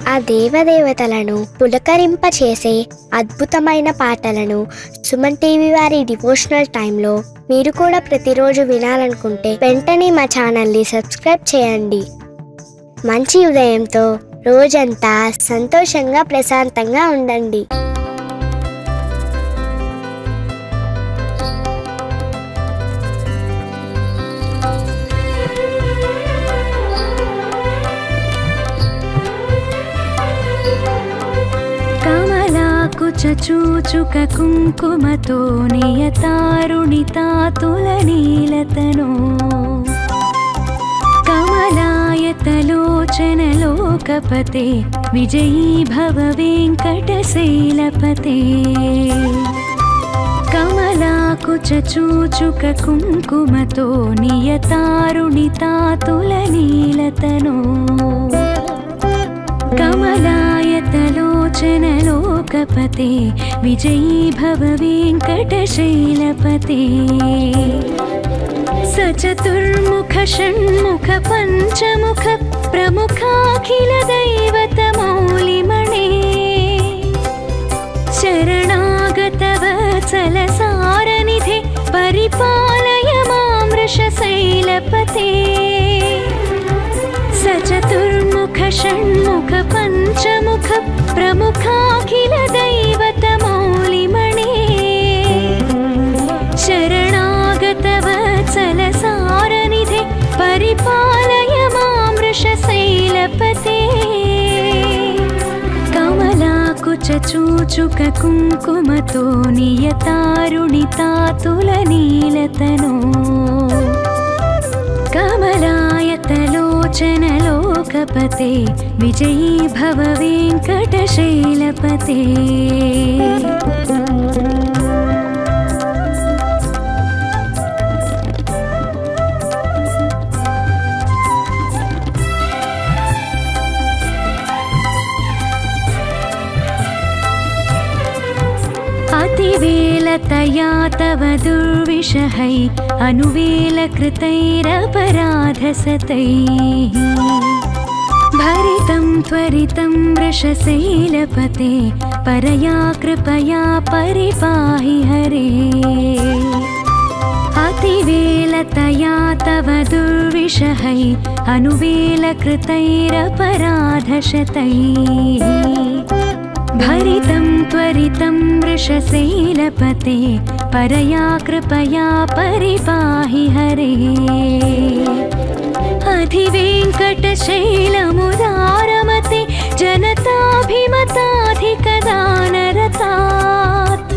ఆ దేవదేవతలను పులకరింపచేసే అద్భుతమైన పాటలను సుమన్ టీవీ వారి డివోషనల్ టైంలో మీరు కూడా ప్రతిరోజు వినాలనుకుంటే వెంటనే మా ఛానల్ని సబ్స్క్రైబ్ చేయండి. మంచి ఉదయంతో రోజంతా సంతోషంగా ప్రశాంతంగా ఉండండి. చూచుక కుంకుమతో నియతారుణితాతులనీలతనో కమలాయతలోచనలోకపతే విజయీ భవ వెంకటశైలపతే. కమలాకుచ చూచుక కుంకుమతో నియతారుణితాతులనీలతనో కమలాయతలోచనలోకపతే విజయీ భవ వెంకటశైలపతే. సచతుర్ముఖ షణ్ముఖ పంచముఖ ప్రముఖాఖిల దైవతమౌలిమణే శరణాగత వత్సల సారనిధే పరిపాలయ మాం వృషశైలపతే. సచతుర్ముఖ షణ్ముఖ పంచముఖ ప్రముఖాఖిల దైవతమౌలిమణే శరణాగత వత్సల సారనిధే పరిపాలయ మాం వృషశైలపతే. కమలాకుచ చూచుక కుంకుమతో నియతారుణితాతులనీలతనో కమలాయతలోచనలోకపతే విజయీ భవ వెంకటశైలపతే. अतिवेलतया तव दुर्विषहै अनुवेलकृतैरपराधसतैः भरितं त्वरितं वृषशैलपते परया कृपया परिपाहि हरे. अतिवेलतया तव दुर्विषहै अनुवेलकृतैरपराधशतैः भरितं त्वरितं वृषशैलपते परया कृपया परिपाहि हरे. अधिवेङ्कटशैलमुदारमते जनताभिमताधिकदानरतात्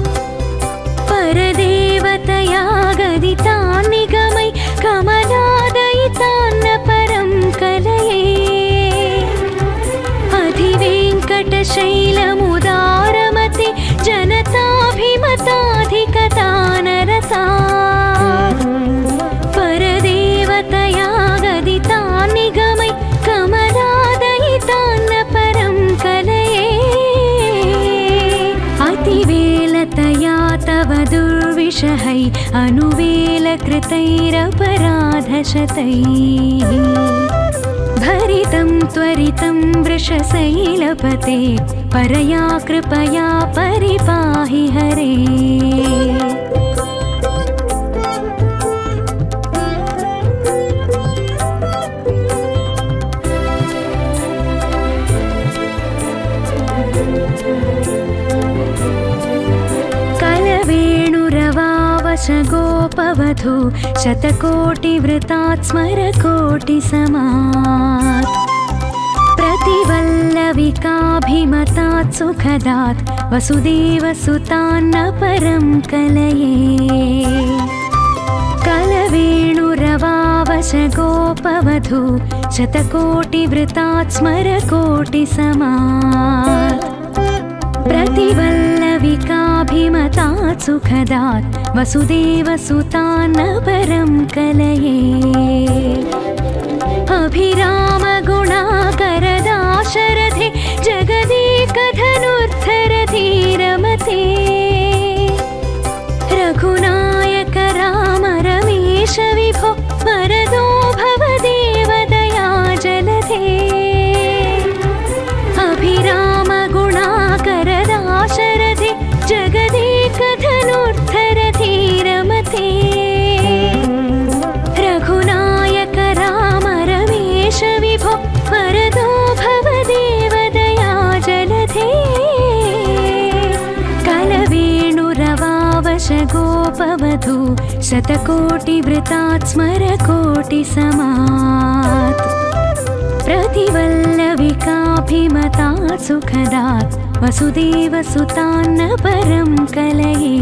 परदेवतया गदितान् निगमै कमलादयितान्न परं कलये. अधिवेङ्कटशैलमुदारमते जनताभिमताधिकदानरतात् परदेवतया गदितान् निगमै कमलादयितान्न परं कलये. अतिवेलतया तव दुर्विषहै अनुवेलकृतैरपराधशतैः भरितं त्वरितं वृषशैलपते परया कृपया परिपाहि हरे. कलवेणुरवावश गोपवधू शतकोटिवृतात् स्मरकोटिसमात् प्रतिवल्लविकाभिमतात् सुखदात् वसुदेवसुतान्न परं कलये. कलवेणुरवावश गोपवधू शतकोटिवृतात् स्मरकोटिसमात् प्रतिवल्लविकाभिमतात् सुखदात् वसुदेवसुतान्न परं कलये. अभिरामगुणाकरदाशरथे जगदेकधनुर्धरधीरमते रघुनायक राम रमेश विभो वरदो भव देवदया जलधे. गोपवधू शतकोटिवृतात् स्मरकोटिसमात् प्रतिवल्लविकाभिमतात् सुखदात् वसुदेवसुतान्न परं कलये।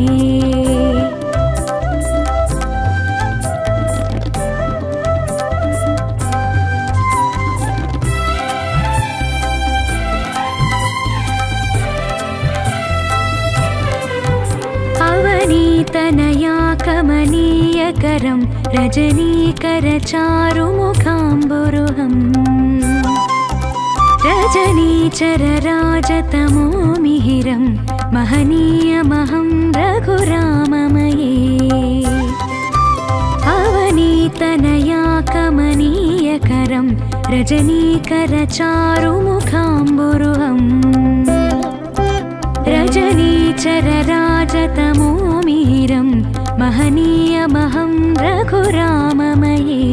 अवनीतनया कमनीयकरं रजनीकरचारुमुखाम्बुरुहम् रजनीचरराजतमो मिहिरं महनीयमहं रघुराममये। अवनीतनया कमनीयकरं रजनीकरचारुमुखाम्बुरुहम् रजनीचरराजतमो मिहिरं महनीयमहं रघुराममये।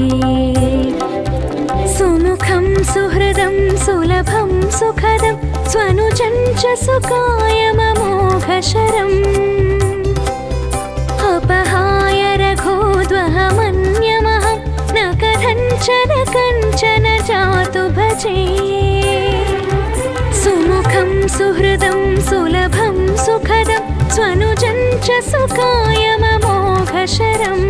सुमुखं सुहृदं सुलभं सुखदं स्वनुजं च सुकायममोघशरम् अपहाय रघोद्वहमन्यमहं न कथञ्चन कञ्चन जातु भजे। सुमुखं सुहृदं सुलभं सुखदं स्वनुजं च सुकायममोघशरम्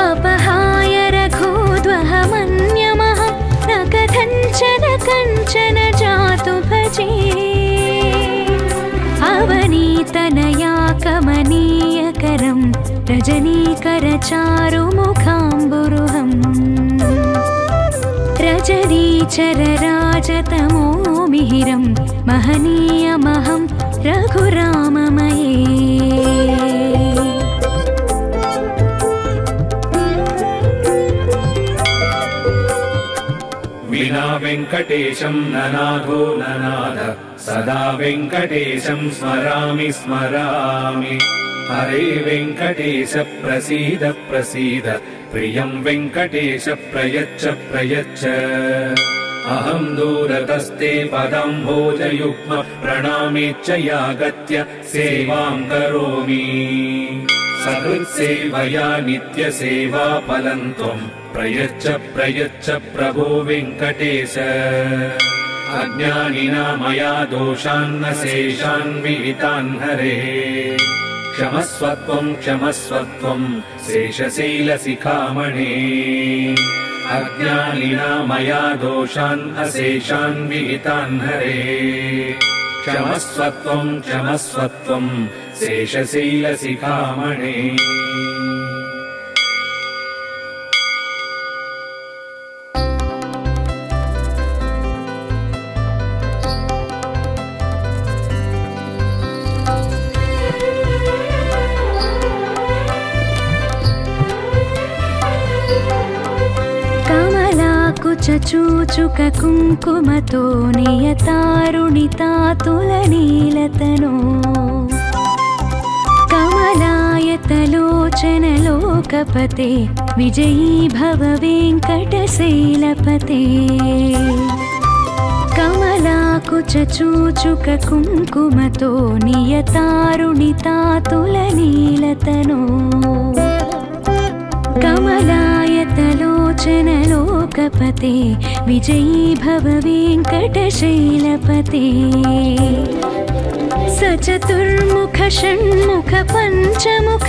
अपहाय रघोद्वहमन्यमहं न कथञ्चन कञ्चन जातु भजे। अवनीतनया कमनीयकरं रजनीकरचारुमुखाम्बुरुहम् रजनीचरराजतमो मिहिरं महनीयमहं रघुराममये। विना वेङ्कटेशं ननाथो ननाथ सदा वेङ्कटेशं स्मरामि स्मरामि। हरे वेङ्कटेश प्रसीद प्रसीद प्रियं वेङ्कटेश प्रयच्छ प्रयच्छ। अहं दूरतस्ते पदाम्भोजयुग्म प्रणामेच्च यागत्य सेवां करोमि। सकृत्सेवया नित्यसेवा फलं त्वं प्रयच्छ प्रयच्छ प्रभो वेङ्कटेश। अज्ञानिना मया दोषान्न शेषान् विहितान् हरे। क्षमस्वत्वं क्षमस्वत्वं शेषशैलशिखामणे। अज्ञानिना मया दोषान् अशेषान् विहितान् हरे। क्षमस्वत्वं क्षमस्वत्वं शेषशैलशिखामणे। चूचुक कुङ्कुमतो नियतारुणितातुलनीलतनो कमलायतलोचनलोकपते विजयी भव वेङ्कटशैलपते। कमलाकुचूचुक कुङ्कुमतो नियतारुणितातुलनीलतनो कमलायतलोचनलोकपते विजयी भव वेङ्कटशैलपते। सचतुर्मुख षण्मुख पञ्चमुख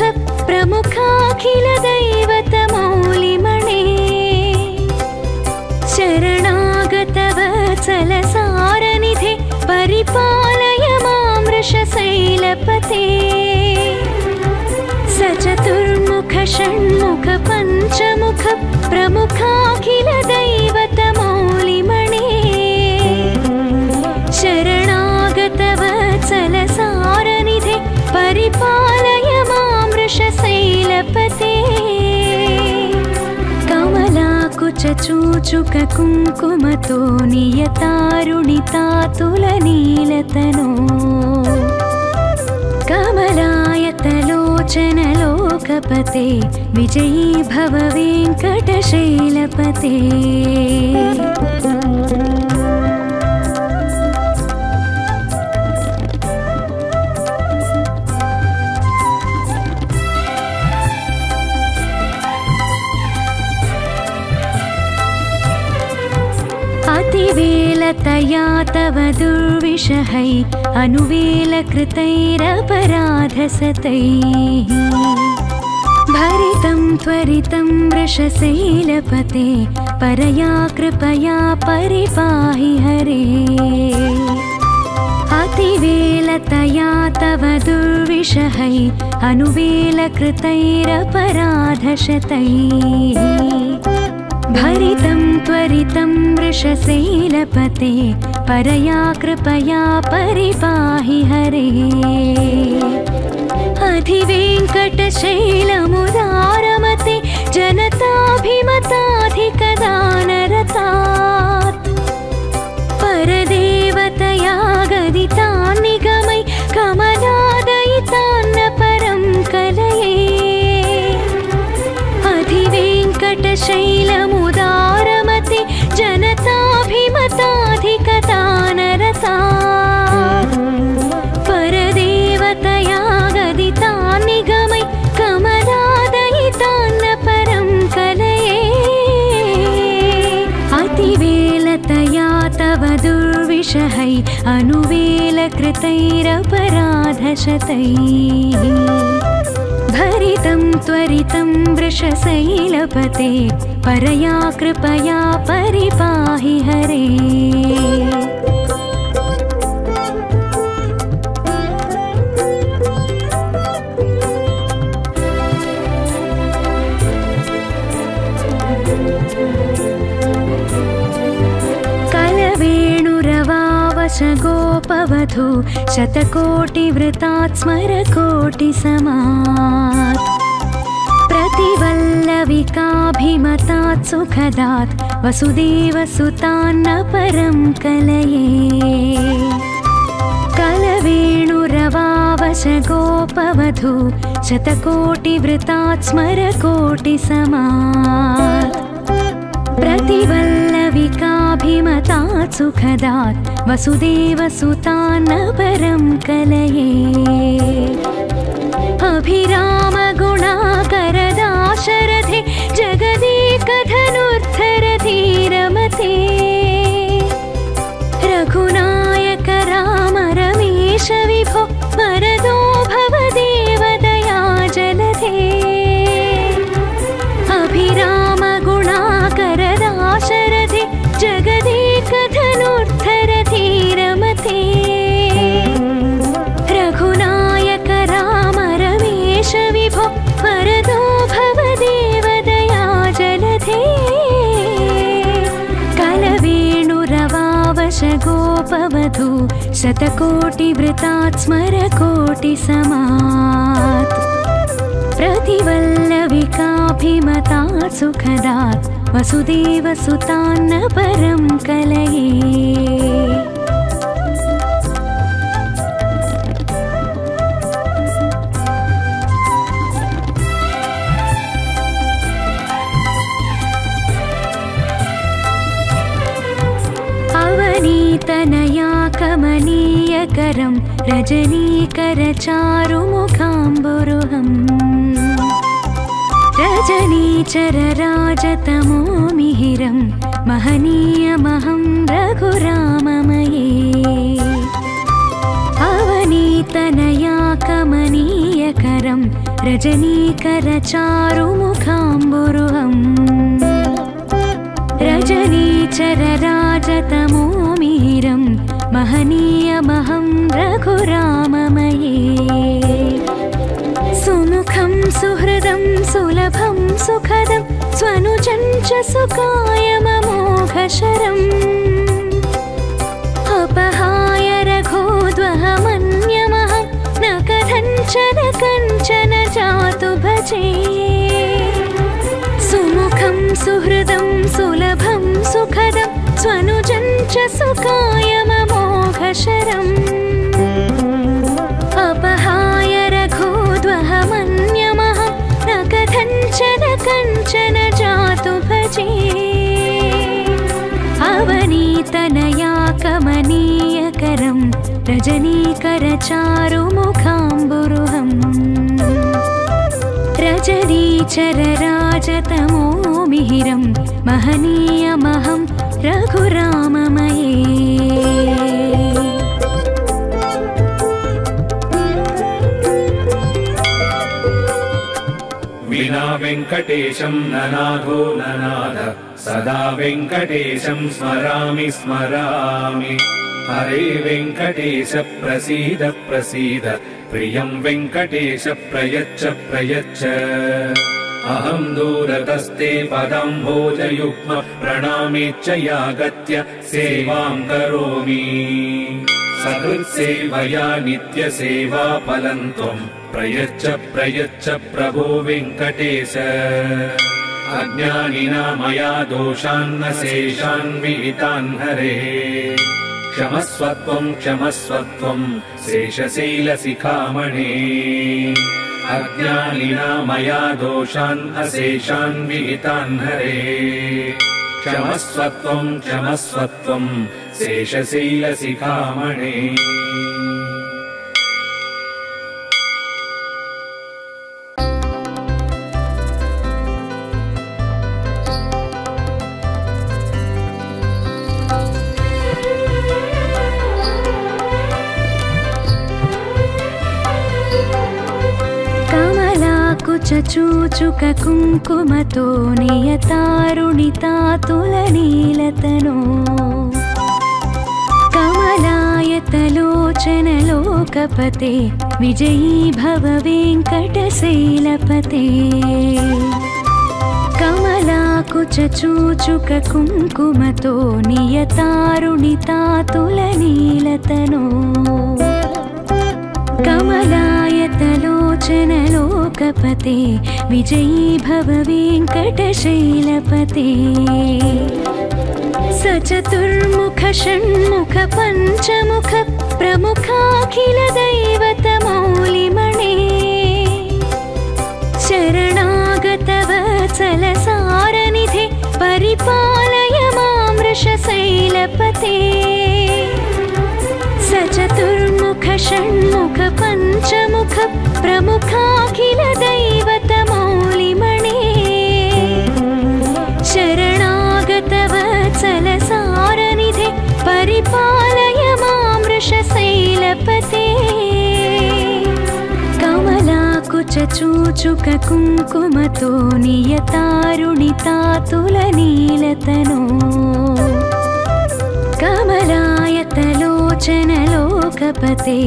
प्रमुखाखिलदैवतमौलिमणे। शरणागतवत्सलसारनिधे परिपालय मां वृषशैलपते। सचतुर्मुख षण्मुख पञ्चमुख प्रमुखाखिलदैवतमौलिमणे। शरणागतवत्सलसारनिधे परिपालय मां वृषशैलपते। कमलाकुचूचुक कुङ्कुमतो नियतारुणितातुलनीलतनो कमलायतलोचनलोकपते विजयी भव वेङ्कटशैलपते। अतिवेलतया तव दुर्विषहै अनुवेलकृतैरपराधसतैः भरितं त्वरितं वृषशैलपते परया कृपया परिपाहि हरे अतिवेलतया तव दुर्विषहै अनुवेलकृतैरपराधशतैः भरितं त्वरितं वृषशैलपते परया कृपया परिपाहि हरे अधिवेङ्कटशैलमुदारमते जनताभिमताधिकदानरतात् परदेवतया गदितान् निगमै कमलादयितान्न परं कलये अधिवेङ्कटशैलमुदारमते जनताभिमताधिकदानरतात् परदेवतया गदितान् निगमै कमलादयितान्न परं कलये अतिवेलतया तव दुर्विषहै अनुवेलकृतैरपराधशतैः भरितं त्वरितं वृषशैलपते परया कृपया परिपाहि हरे गोपवधू शतकोटिवृतात् स्मरकोटिसमात् प्रतिवल्लविकाभिमतात् सुखदात् वसुदेवसुतान्न परं कलये कलवेणुरवावशगोपवधू शतकोटिवृतात् स्मरकोटिसमात् प्रतिवल्लविकाभिमतात् सुखदात् वसुदेवसुतान्न परं कलये अभिरामगुणाकरदाशरथे जगदेकधनुर्धरधीरमते रघुनायक राम रमेश विभो वरदो भवदेव दया जलधे अभिरामगुणाकरदाशरथे जगदेकधनुर्धरधीरमते रघुनायक राम रमेश विभो वरदो भवदेव दया जलधे कलवेणुरवावशगोपवधू शतकोटिवृतात् स्मरकोटिसमात् प्रतिवल्लविकाभिमतात् सुखदात् वसुदेवसुतान्न परं कलये अवनीतनया कमनीयकरं रजनीकरचारुमुखाम्बुरुहम् रजनीचरराजतमो मिहिरं महनीयमहं रघुराममये अवनीतनया कमनीयकरं रजनीकरचारुमुखाम्बुरुहम् रजनीचरराजतमो मिहिरं महनीयमहं रघुराममये सुमुखं सुहृदं सुलभं सुखदं स्वनुजं च सुकायममोघशरम् अपहाय रघोद्वहमन्यमहं न कथञ्चन जातु भजे सुमुखं सुहृदं सुलभं सुखदं स्वनुजं च सुकायममोघशरम् अपहाय रघोद्वहमन्यमहं न कथञ्चन जातु भजे अवनीतनया कमनीयकरं रजनीकरचारुमुखाम्बुरुहम् रजनीचरराजतमो मिहिरं महनीयमहं रघुराम वेङ्कटेशं ननाथो ननाथ सदा वेङ्कटेशं स्मरामि स्मरामि हरे वेङ्कटेश प्रसीद प्रसीद प्रियं वेङ्कटेश प्रयच्छ प्रयच्छ अहं दूरतस्ते पदाम्भोजयुग्म प्रणामेच्च यागत्य सेवां करोमि सकृत्सेवया नित्यसेवा फलं त्वं प्रयच्छ प्रयच्छ प्रभो वेङ्कटेश अज्ञानिना मया दोषान्न शेषान् विहितान् हरे क्षमस्वत्वं क्षमस्वत्वं शेषशैलशिखामणे अज्ञानिना मया दोषान् अशेषान् विहितान् हरे क्षमस्वत्वं क्षमस्वत्वं शेषशैलशिखामणे चूचुक कुङ्कुमतो नियतारुणितातुलनीलतनो कमलायतलोचनलोकपते विजयी भव वेङ्कटशैलपते कमलाकुचूचुक कुङ्कुमतो नियतारुणितातुलनीलतनो कमलायतलोचनलोकपते विजयी भव वेङ्कटशैलपते सचतुर्मुख षण्मुख पञ्चमुख प्रमुखाखिलदैवतमौलिमणे शरणागतवत्सलसारनिधे परिपालय मां वृषशैलपते सचतुर्मुख षण्मुख पञ्चमुख प्रमुखाखिलदैवतमौलिमणे शरणागतवत्सलसारनिधे परिपालय मां वृषशैलपते कमलाकुचूचुक कुङ्कुमतो नियतारुणितातुलनीलतनो कमलायतलोचनलोकपते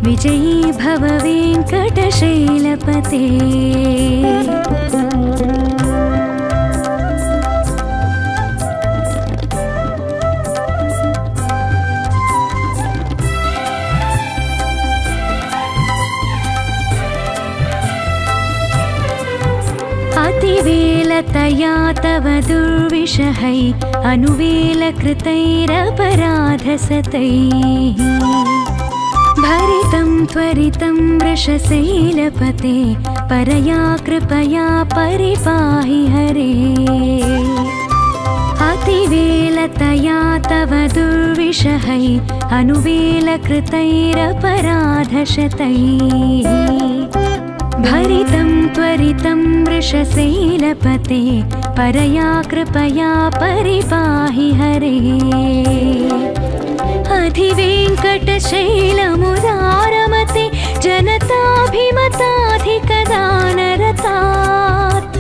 विजयी भव वेङ्कटशैलपते अतिवेलतया तव दुर्विषहै अनुवेलकृतैरपराधसतैः भरितं त्वरितं वृषशैलपते परया कृपया परिपाहि हरे अतिवेलतया तव दुर्विषहै अनुवेलकृतैरपराधशतैः भरितं त्वरितं वृषशैलपते परया कृपया परिपाहि हरे अधिवेङ्कटशैलमुदारमते जनताभिमताधिकदानरतात्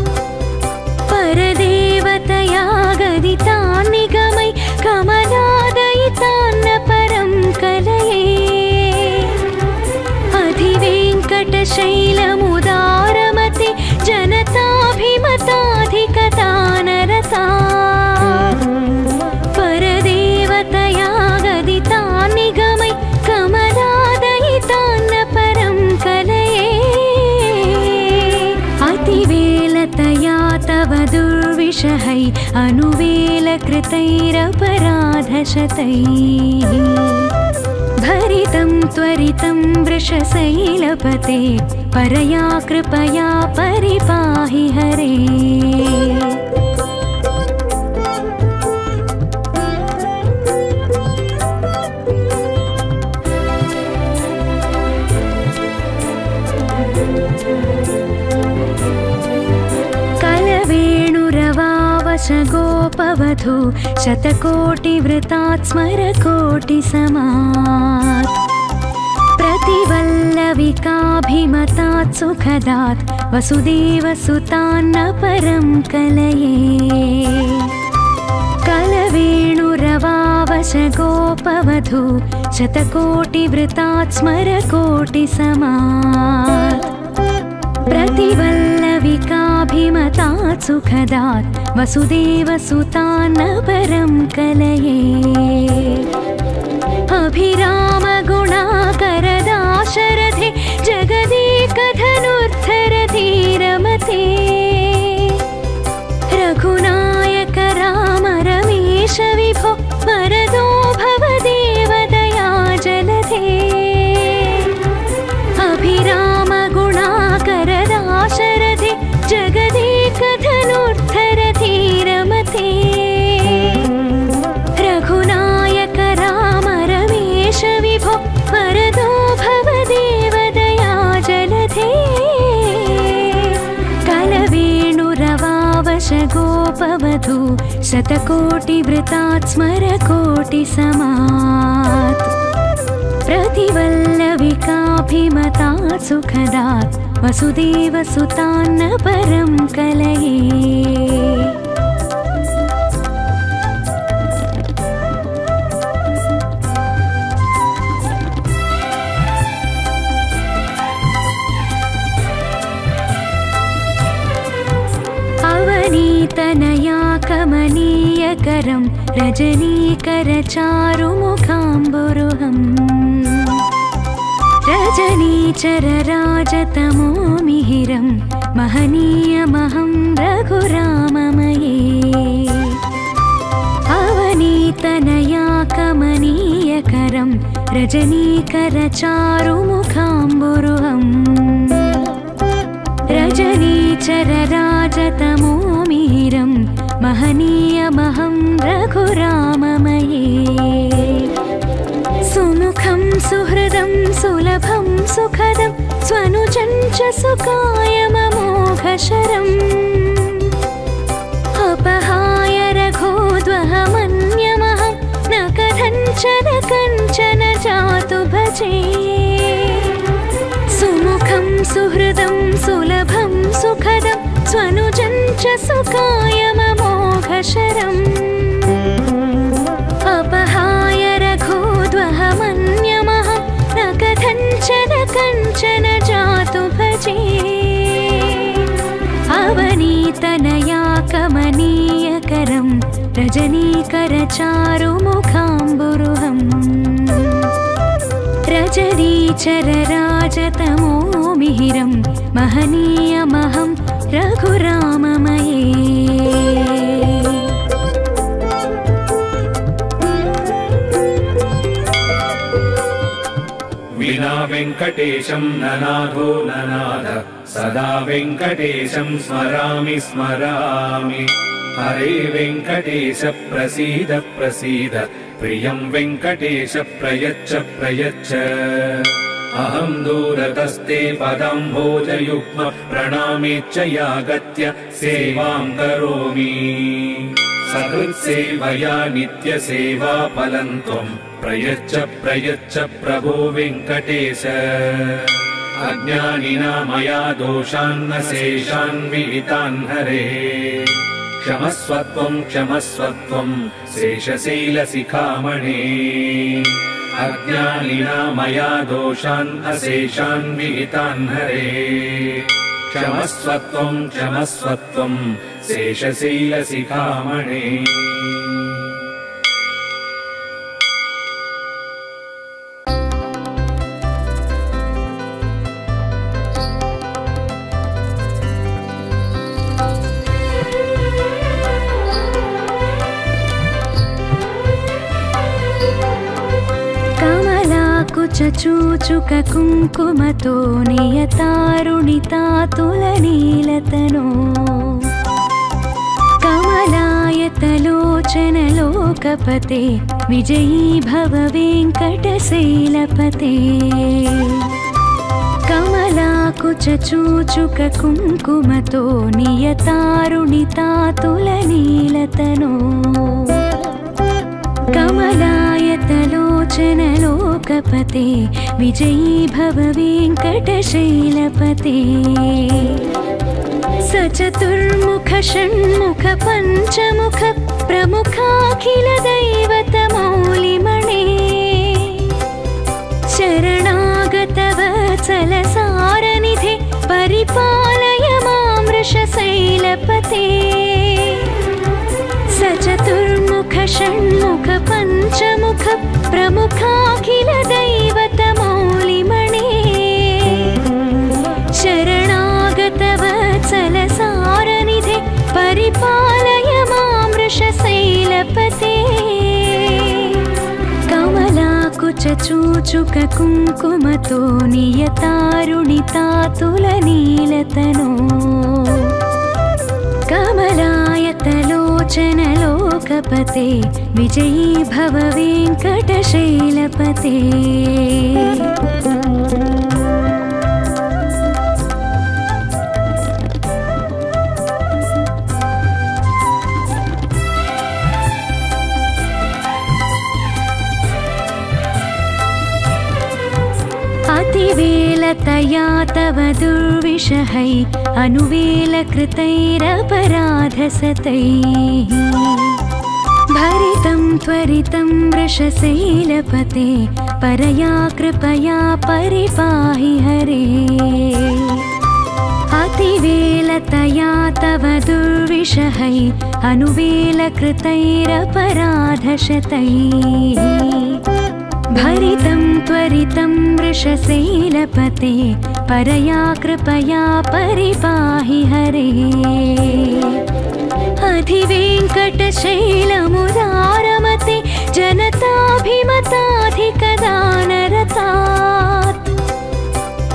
परदेवतया गदितान् निगमै कमलादयितान्न परं कलये अधिवेङ्कटशैलमुदारमते जनताभिमताधिकदानरतात् परदेवतया गदितान् निगमै कमलादयितान्न परं कलये अतिवेलतया तव दुर्विषहै अनुवेलकृतैरपराधशतैः भरितं त्वरितं वृषशैलपते परया कृपया परिपाहि हरे गोपवधू शतकोटिवृतात् स्मरकोटिसमात् प्रतिवल्लविकाभिमतात् सुखदात् वसुदेवसुतान्न परं कलये कलवेणुरवावशगोपवधू शतकोटिवृतात् स्मरकोटिसमात् प्रतिवल्लविकाभिमतात् सुखदात् वसुदेवसुतान्न परं कलये अभिरामगुणाकरदाशरथे जगदेकधनुर्धरधीरमते रघुनायक राम रमेश विभो वरदो भवदेवदया जलधे अभिरामगुणाकरदाशरथे जगदेकधनुर्धरधीरमते रघुनायक राम रमेश विभो वरदो भवदेवदया जलधे कलवेणुरवावशगोपवधू शतकोटिवृतात् स्मरकोटिसमात् प्रतिवल्लविकाभिमतात् सुखदात् वसुदेवसुतान्न परं कलये अवनीतनया कमनीयकरं रजनीकरचारुमुखाम्बुरुहम् रजनीचरराजतमो मिहिरं महनीयमहं रघुराममये अवनीतनया कमनीयकरं रजनीकरचारुमुखाम्बुरुहम् रजनीचरराजतमो मिहिरं महनीयमहं रघुराममये सुमुखं सुहृदं सुलभं सुखदं स्वनुजं च सुकायममोघशरम् अपहाय रघोद्वहमन्यमहं न कथञ्चन जातु भजे सुमुखं सुहृदं सुलभं सुखदं स्वनुजं च सुकायममोघशरम् अपहाय रघोद्वहमन्यमहं न कथञ्चन जातु भजे अवनीतनया कमनीयकरं रजनीकरचारुमुखाम्बुरुहम् रजनीचरराजतमो मिहिरं महनीयमहं रघुराममये विना वेङ्कटेशं ननाथो ननाथ सदा वेङ्कटेशं स्मरामि स्मरामि हरे वेङ्कटेश प्रसीद प्रसीद प्रियं वेङ्कटेश प्रयच्छ प्रयच्छ अहं दूरतस्ते पदाम्भोजयुग्म प्रणामेच्च यागत्य सेवां करोमि सकृत्सेवया नित्यसेवा फलं त्वं प्रयच्छ प्रयच्छ प्रभो वेङ्कटेश अज्ञानिना मया दोषान्न शेषान् विहितान् हरे क्षमस्वत्वं क्षमस्वत्वं शेषशैलशिखामणे अज्ञानिना मया दोषान् अशेषान् विहितान् हरे क्षमस्वत्वं क्षमस्वत्वं शेषशैलशिखामणे चूचुक कुङ्कुमतो नियतारुणितातुलनीलतनो कमलायतलोचनलोकपते विजयी भव वेङ्कटशैलपते कमलाकुचूचुक कुङ्कुमतो नियतारुणितातुलनीलतनो कमलायतलो लोचन लोकपते विजयी भव वेङ्कटशैलपते सचतुर्मुख षण्मुख पञ्चमुख प्रमुखाखिल दैवतमौलिमणे शरणागत वत्सल सारनिधे परिपालय मां वृषशैलपते सचतुर्मुख षण्मुख पञ्चमुख प्रमुखाखिल दैवतमौलिमणे शरणागत वत्सल सारनिधे परिपालय मां वृषशैलपते कमलाकुचूचुक कुङ्कुमतो नियतारुणितातुलनीलतनो कमलायतलोचन लोकपते विजयी भव वेङ्कटशैलपते अतिवेलतया तव दुर्विषहै अनुवेलकृतैरपराधसतैः भरितं त्वरितं वृषशैलपते परया कृपया परिपाहि हरे अतिवेलतया तव दुर्विषहै अनुवेलकृतैरपराधशतैः भरितं त्वरितं वृषशैलपते परया कृपया परिपाहि हरे अधिवेङ्कटशैलमुदारमते जनताभिमताधिकदानरतात्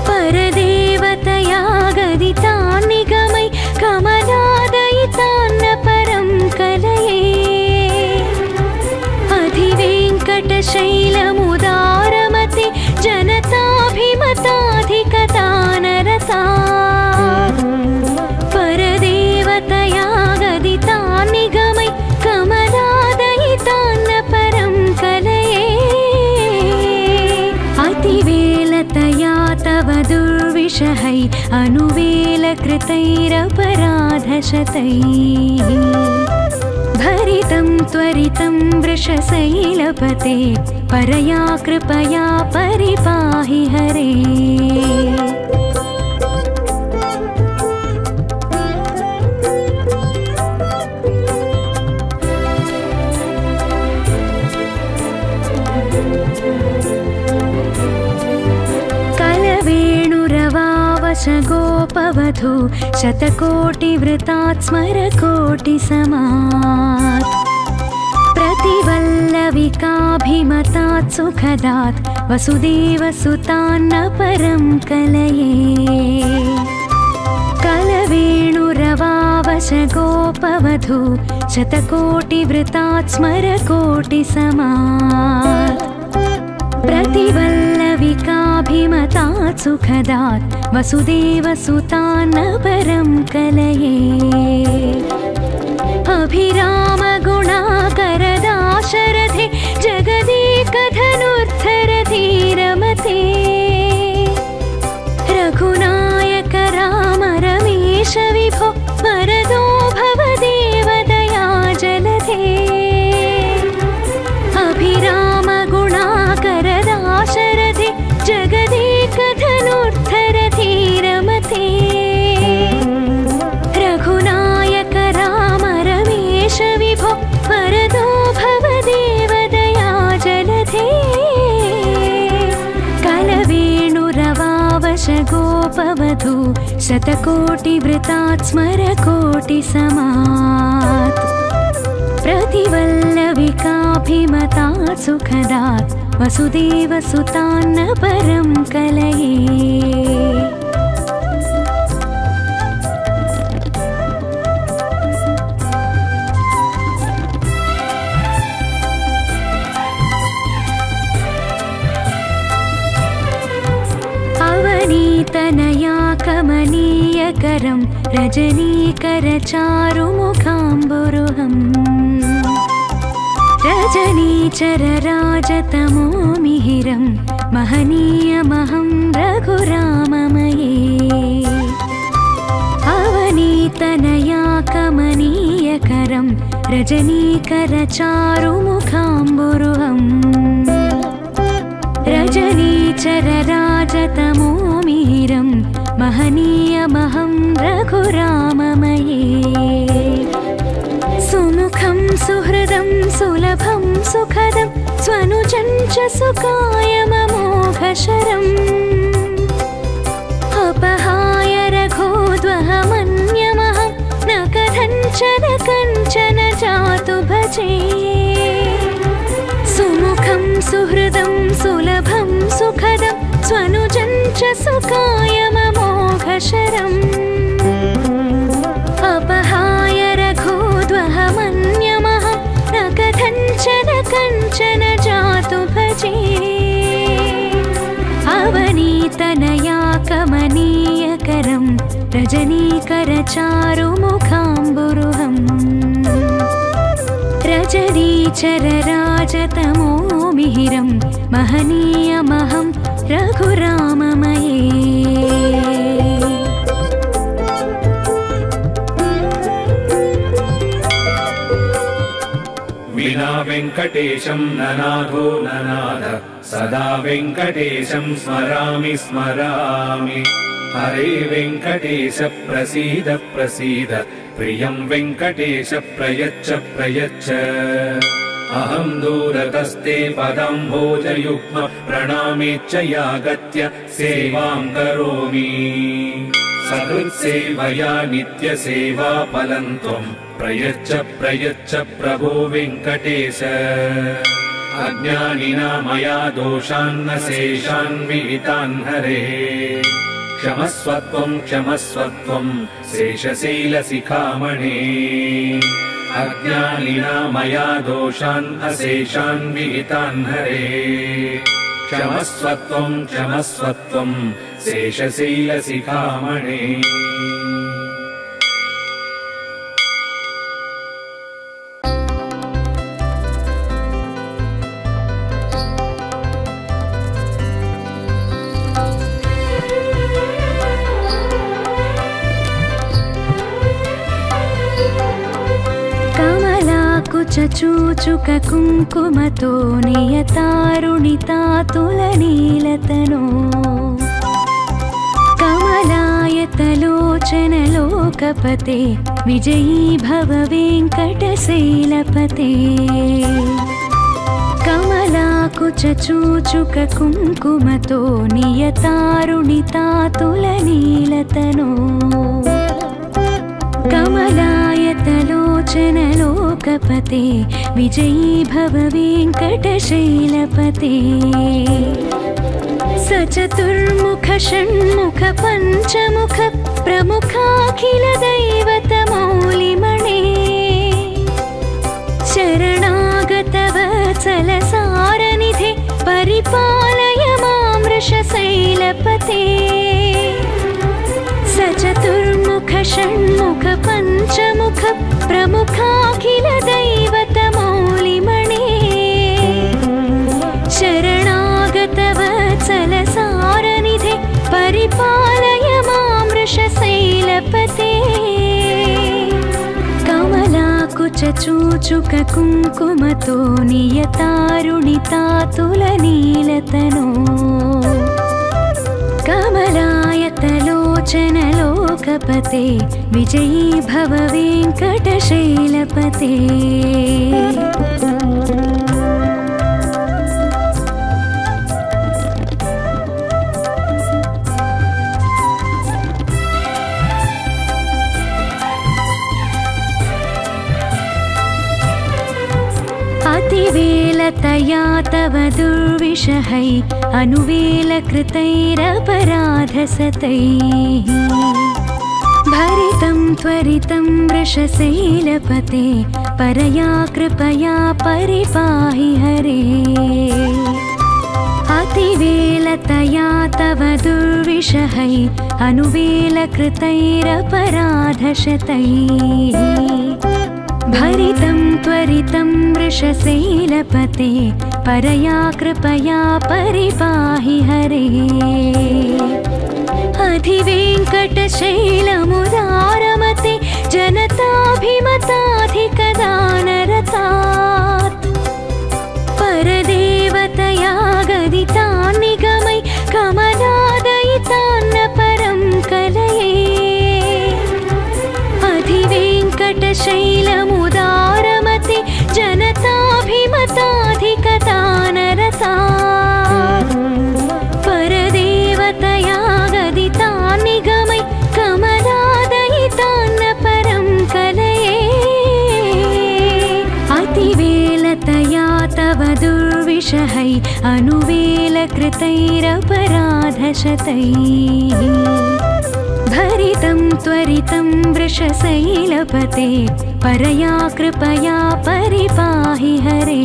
परदेवतया गदितान् निगमै कमलादयितान्न परं कलये अधिवेङ्कटशैलमुदारमते जनताभिमताधिकदानरतात् परदेवतया गदितान् निगमै कमलादयितान्न परं कलये अतिवेलतया तव दुर्विषहै अनुवेलकृतैरपराधशतैः भरितं त्वरितं वृषशैलपते परया कृपया परिपाहि हरे कलवेणुरवावश गोपवधू शतकोटिवृतात् स्मरकोटिसमात् प्रतिवल्लविकाभिमतात् सुखदात् वसुदेवसुतान्न परं कलये कलवेणुरवावश गोपवधू शतकोटिवृतात् स्मरकोटिसमात् प्रतिवल्लविकाभिमतात् सुखदात् वसुदेवसुतान्न परं कलये अभिरामगुणाकरदाशरथे जगदेकधनुर्धरधीरमते रघुनायक राम रमेश विभो वरदो भव देवदया जलधे अभिरामगुणाकरदाशरथे जगदेकधनुर्धरधीरमते रघुनायक राम रमेश विभो वरदो भव देवदया जलधे कलवेणुरवावश गोपवधू शतकोटिवृतात् स्मरकोटिसमात् प्रतिवल्लविकाभिमतात् सुखदात् वसुदेवसुतान्न परं कलये अवनीतनया कमनीयकरं रजनीकरचारुमुखाम्बुरुहम् रजनीचरराजतमो मिहिरं महनीयमहं रघुराममये अवनीतनया कमनीयकरं रजनीकरचारुमुखाम्बुरुहम् रजनीचरराजतमो मिहिरं महनीयमहं रघुराममये सुमुखं सुहृदं सुलभं सुखदं स्वनुजं च सुकायममोघशरम् अपहाय रघोद्वहमन्यमहं न कथञ्चन कञ्चन जातु भजे सुमुखं सुहृदं सुलभं सुखदं स्वनुजं च सुकायममोघशरम् अपहाय रघोद्वहमन्यमहं न कथञ्चन कञ्चन जातु भजे अवनीतनया कमनीयकरं रजनीकरचारुमुखाम्बुरुहम् रजनीचरराजतमो मिहिरं महनीयमहं रघुराममये विना वेङ्कटेशं ननाथो ननाथ सदा वेङ्कटेशं स्मरामि स्मरामि हरे वेङ्कटेश प्रसीद प्रसीद प्रियं वेङ्कटेश प्रयच्छ प्रयच्छ अहं दूरतस्ते पदाम्भोजयुग्म प्रणामेच्च यागत्य सेवां करोमि सकृत्सेवया नित्यसेवा फलं त्वं प्रयच्छ प्रयच्छ प्रभो वेङ्कटेश अज्ञानिना मया दोषान्न शेषान् विहितान् हरे क्षमस्वत्वं क्षमस्वत्वं शेषशैलशिखामणे अज्ञानिना मया दोषान् अशेषान् विहितान् हरे क्षमस्वत्वं क्षमस्वत्वं शेषशैलशिखामणे चूचुक कुङ्कुमतो नियतारुणितातुलनीलतनो कमलायतलोचनलोकपते विजयी भव वेङ्कटशैलपते कमलाकुचूचुक कुङ्कुमतो नियतारुणितातुलनीलतनो कमलायतलोचनलोकपते विजयी भव वेङ्कटशैलपते सचतुर्मुख षण्मुख पञ्चमुख प्रमुखाखिल दैवतमौलिमणे शरणागत वत्सलसारनिधे परिपालय मां वृषशैलपते सचतुर्मुख षण्मुख पञ्चमुख प्रमुखाखिल दैवतमौलिमणे शरणागत वत्सलसारनिधे परिपालय मां वृषशैलपते कमलाकुचूचुक कुङ्कुमतो नियतारुणितातुलनीलतनो कमलायतलोचनलोकपते विजयी भव वेङ्कटशैलपते अतिवेलतया तव दुर्विषहै अनुवेलकृतैरपराधसतैः भरितं त्वरितं वृषशैलपते परया कृपया परिपाहि हरे अतिवेलतया तव दुर्विषहै अनुवेलकृतैरपराधशतैः भरितं त्वरितं वृषशैलपते परया कृपया परिपाहि हरे अधिवेङ्कटशैलमुदारमते जनताभिमताधिकदानरतात् परदेवतया गदितान् निगमै कमलादयितान्न परं कलये अधिवेङ्कटशैलमुदारमते जनताभिमताधिकदानरतात् परदेवतया गदितान् निगमै कमलादयितान्न परं कलये अतिवेलतया तव दुर्विषहै अनुवेलकृतैरपराधशतैः भरितं त्वरितं वृषशैलपते परया कृपया परिपाहि हरे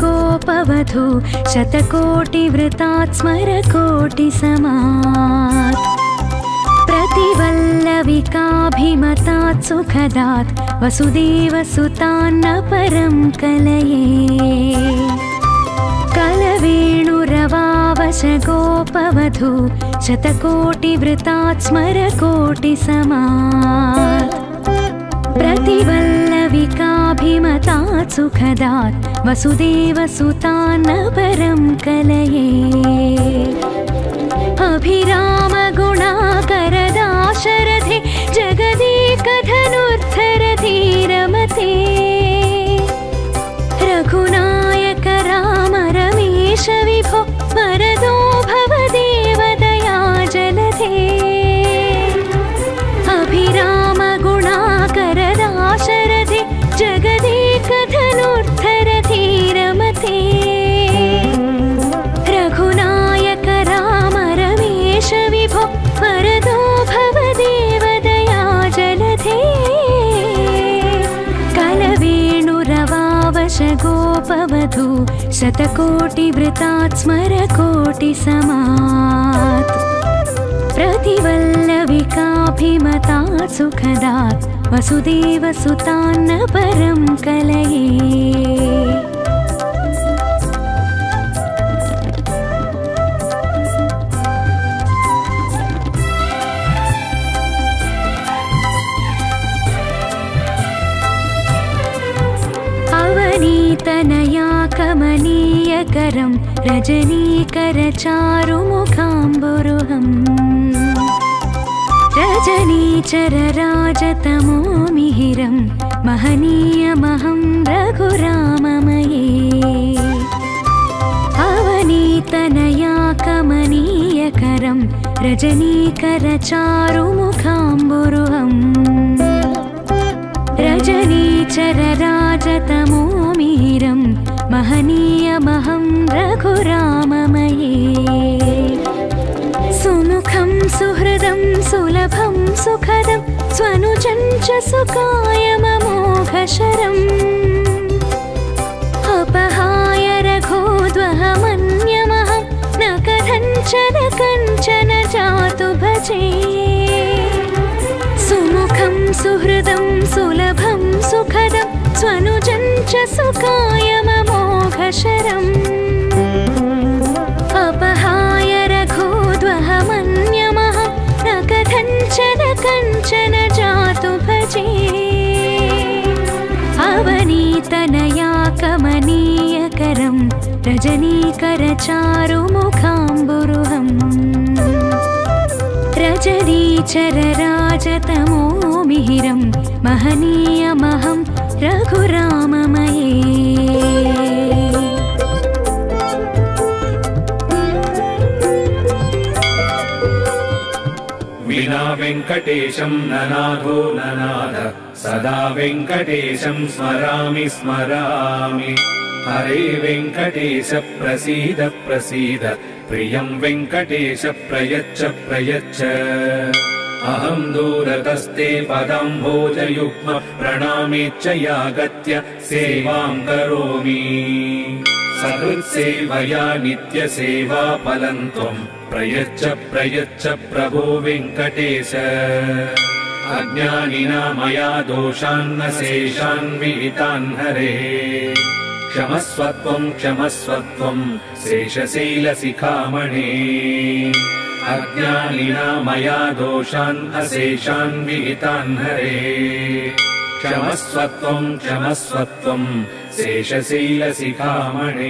गोपवधू शतकोटिवृतात् स्मरकोटिसमात् प्रतिवल्लविकाभिमतात् सुखदात् वसुदेवसुतान्न परं कलये कलवेणुरवावशगोपवधू शतकोटिवृतात् स्मरकोटिसमात् प्रतिवल्लविकाभिमतात् सुखदात् वसुदेवसुतान्न परं कलये अभिरामगुणाकरदाशरथे जगदेकधनुर्धरधीरमते रघुनायक राम रमेश विभो वरदो भव देवदया जलधे अभिरामगुणाकरदाशरथे जगदेकधनुर्धरधीरमते रघुनायक राम रमेश विभो वरदो भव देवदया जलधे कलवेणुरवावशगोपवधू शतकोटिवृतात् स्मरकोटिसमात् प्रतिवल्लविकाभिमतात् सुखदात् वसुदेवसुतान्न परं कलये अवनीतनया कमनीयकरं रजनीकरचारुमुखाम्बुरुहम् रजनीचरराजतमो मिहिरं महनीयमहं रघुराममये अवनीतनया कमनीयकरं रजनीकरचारुमुखाम्बुरुहम् रजनीचरराजतमो मिहिरं महनीयमहं रघुराममये सुमुखं सुहृदं सुलभं सुखदं स्वनुजं च सुकायममोघशरम् अपहाय रघोद्वहमन्यमहं न कथञ्चन जातु भजे सुमुखं सुहृदं सुलभं सुखदं स्वनुजं च सुकायममोघशरम् अपहाय रघोद्वहमन्यमहं न कथञ्चन जातु भजे अवनीतनया कमनीयकरं रजनीकरचारुमुखाम्बुरुहम् रजनीचरराजतमो मिहिरं महनीयमहं रघुराममये विना वेङ्कटेशं ननाथो ननाथ सदा वेङ्कटेशं स्मरामि स्मरामि हरे वेङ्कटेश प्रसीद प्रसीद प्रियं वेङ्कटेश प्रयच्छ प्रयच्छ अहम् दूरतस्ते पदम्भोजयुग्म प्रणामेच्छयागत्य सेवाम् करोमि सकृत्सेवया नित्यसेवा फलम् त्वम् प्रयच्छ प्रयच्छ प्रभो वेङ्कटेश अज्ञानिना मया दोषान्न शेषान् विहितान् हरे क्षमस्वत्वम् क्षमस्वत्वम् शेषशैलशिखामणे अज्ञानिना मया दोषान् अशेषान् विहितान् हरे क्षमस्वत्वम् क्षमस्वत्वम् शेषशैलशिखामणे